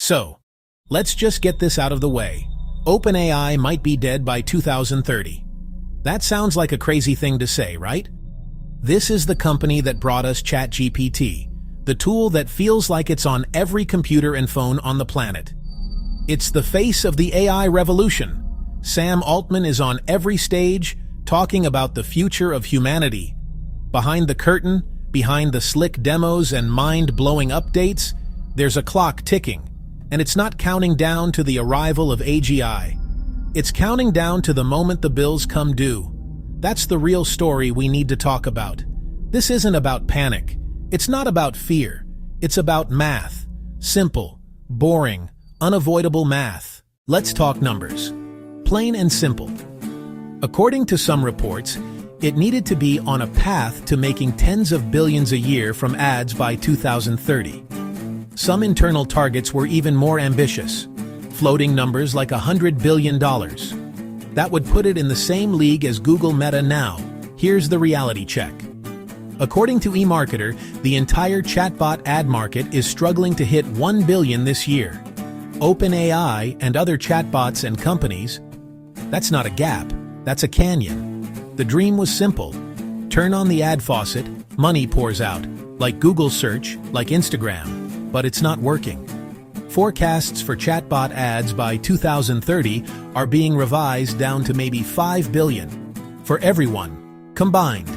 So, let's just get this out of the way. OpenAI might be dead by 2030. That sounds like a crazy thing to say, right? This is the company that brought us ChatGPT, the tool that feels like it's on every computer and phone on the planet. It's the face of the AI revolution. Sam Altman is on every stage, talking about the future of humanity. Behind the curtain, behind the slick demos and mind-blowing updates, there's a clock ticking, and it's not counting down to the arrival of AGI. It's counting down to the moment the bills come due. That's the real story we need to talk about. This isn't about panic. It's not about fear. It's about math. Simple, boring, unavoidable math. Let's talk numbers. Plain and simple. According to some reports, it needed to be on a path to making tens of billions a year from ads by 2030. Some internal targets were even more ambitious, floating numbers like $100 billion. That would put it in the same league as Google Meta now. Here's the reality check. According to eMarketer, the entire chatbot ad market is struggling to hit $1 billion this year. OpenAI and other chatbots and companies, that's not a gap, that's a canyon. The dream was simple. Turn on the ad faucet, money pours out, like Google search, like Instagram, but it's not working. Forecasts for chatbot ads by 2030 are being revised down to maybe $5 billion for everyone, combined.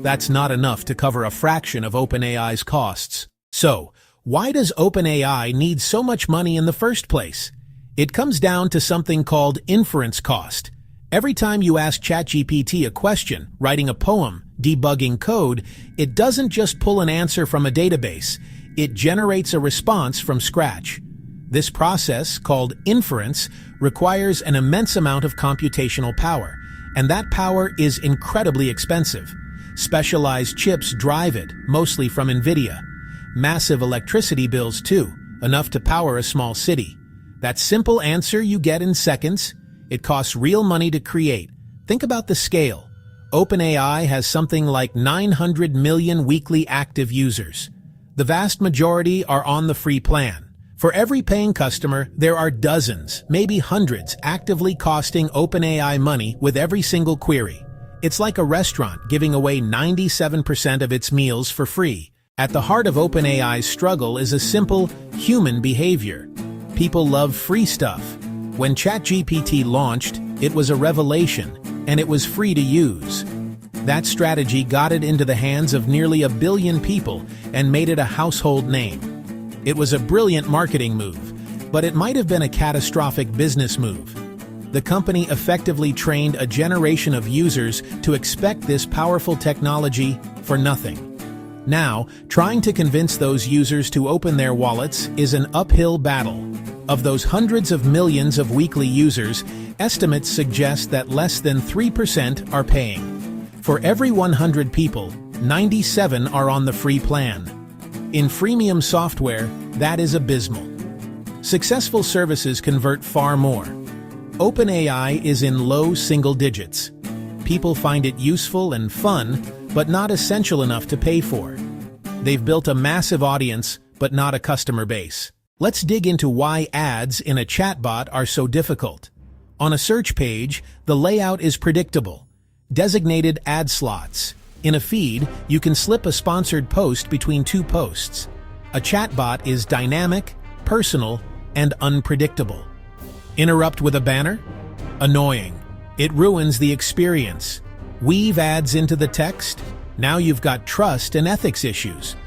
That's not enough to cover a fraction of OpenAI's costs. So, why does OpenAI need so much money in the first place? It comes down to something called inference cost. Every time you ask ChatGPT a question, writing a poem, debugging code, it doesn't just pull an answer from a database. It generates a response from scratch. This process, called inference, requires an immense amount of computational power, and that power is incredibly expensive. Specialized chips drive it, mostly from NVIDIA. Massive electricity bills too, enough to power a small city. That simple answer you get in seconds, it costs real money to create. Think about the scale. OpenAI has something like 900 million weekly active users. The vast majority are on the free plan. For every paying customer, there are dozens, maybe hundreds, actively costing OpenAI money with every single query. It's like a restaurant giving away 97% of its meals for free. At the heart of OpenAI's struggle is a simple human behavior. People love free stuff. When ChatGPT launched, it was a revelation, and it was free to use. That strategy got it into the hands of nearly 1 billion people and made it a household name. It was a brilliant marketing move, but it might have been a catastrophic business move. The company effectively trained a generation of users to expect this powerful technology for nothing. Now, trying to convince those users to open their wallets is an uphill battle. Of those hundreds of millions of weekly users, estimates suggest that less than 3% are paying. For every 100 people, 97 are on the free plan. In freemium software, that is abysmal. Successful services convert far more. OpenAI is in low single digits. People find it useful and fun, but not essential enough to pay for. They've built a massive audience, but not a customer base. Let's dig into why ads in a chatbot are so difficult. On a search page, the layout is predictable. Designated ad slots. In a feed, you can slip a sponsored post between two posts. A chatbot is dynamic, personal, and unpredictable. Interrupt with a banner? Annoying. It ruins the experience. Weave ads into the text? Now you've got trust and ethics issues.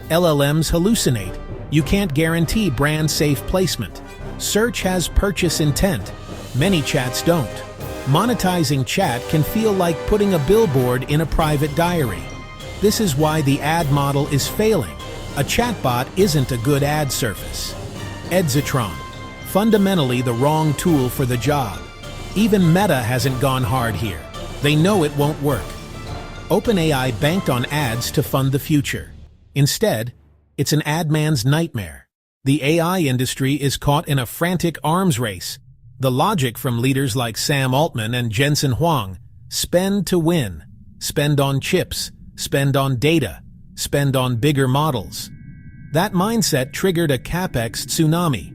LLMs hallucinate. You can't guarantee brand-safe placement. Search has purchase intent. Many chats don't. Monetizing chat can feel like putting a billboard in a private diary. This is why the ad model is failing. A chatbot isn't a good ad surface. Edzatron. Fundamentally the wrong tool for the job. Even Meta hasn't gone hard here. They know it won't work. OpenAI banked on ads to fund the future. Instead, it's an ad man's nightmare. The AI industry is caught in a frantic arms race. The logic from leaders like Sam Altman and Jensen Huang: spend to win. Spend on chips. Spend on data. Spend on bigger models. That mindset triggered a CapEx tsunami.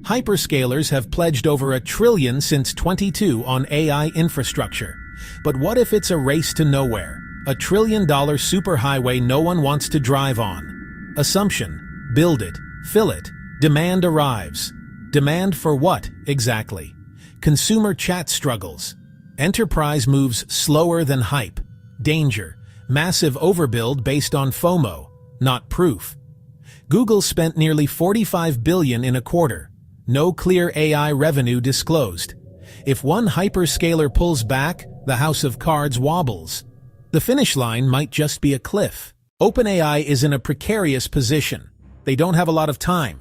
Hyperscalers have pledged over $1 trillion since 22 on AI infrastructure. But what if it's a race to nowhere? $1 trillion superhighway no one wants to drive on. Assumption: build it, fill it, demand arrives. Demand for what, exactly? Consumer chat struggles. Enterprise moves slower than hype. Danger: massive overbuild based on FOMO, not proof. Google spent nearly $45 billion in a quarter. No clear AI revenue disclosed. If one hyperscaler pulls back, the house of cards wobbles. The finish line might just be a cliff. OpenAI is in a precarious position. They don't have a lot of time.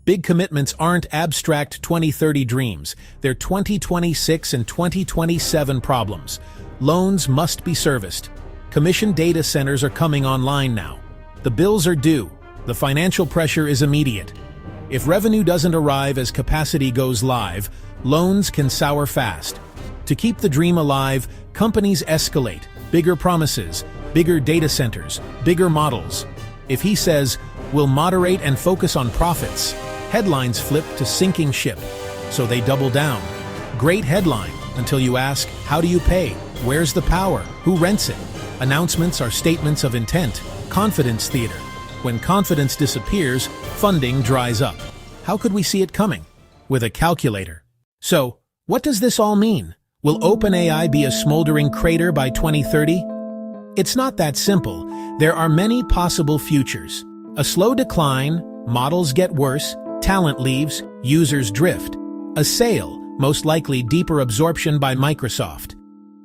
Big commitments aren't abstract 2030 dreams. They're 2026 and 2027 problems. Loans must be serviced. Commission data centers are coming online now. The bills are due. The financial pressure is immediate. If revenue doesn't arrive as capacity goes live, loans can sour fast. To keep the dream alive, companies escalate. Bigger promises, bigger data centers, bigger models. If he says, "We'll moderate and focus on profits," headlines flip to sinking ship. So they double down. Great headline, until you ask, how do you pay? Where's the power? Who rents it? Announcements are statements of intent, confidence theater. When confidence disappears, funding dries up. How could we see it coming? With a calculator. So, what does this all mean? Will OpenAI be a smoldering crater by 2030? It's not that simple. There are many possible futures. A slow decline, models get worse, talent leaves, users drift. A sale, most likely deeper absorption by Microsoft.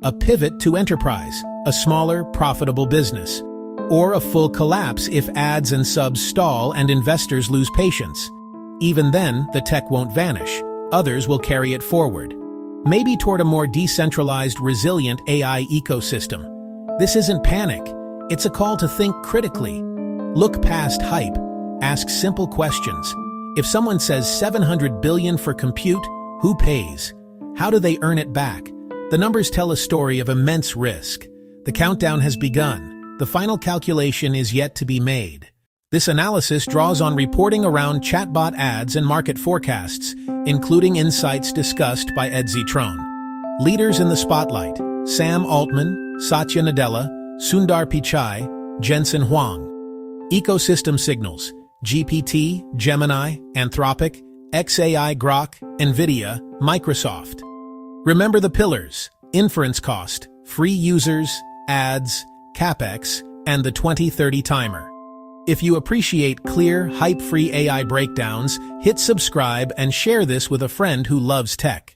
A pivot to enterprise, a smaller, profitable business. Or a full collapse if ads and subs stall and investors lose patience. Even then, the tech won't vanish. Others will carry it forward. Maybe toward a more decentralized, resilient AI ecosystem. This isn't panic. It's a call to think critically. Look past hype. Ask simple questions. If someone says $700 billion for compute, who pays? How do they earn it back? The numbers tell a story of immense risk. The countdown has begun. The final calculation is yet to be made. This analysis draws on reporting around chatbot ads and market forecasts, including insights discussed by Ed Zitron. Leaders in the spotlight: Sam Altman, Satya Nadella, Sundar Pichai, Jensen Huang. Ecosystem signals: GPT, Gemini, Anthropic, XAI Grok, NVIDIA, Microsoft. Remember the pillars: inference cost, free users, ads, CapEx, and the 2030 timer. If you appreciate clear, hype-free AI breakdowns, hit subscribe and share this with a friend who loves tech.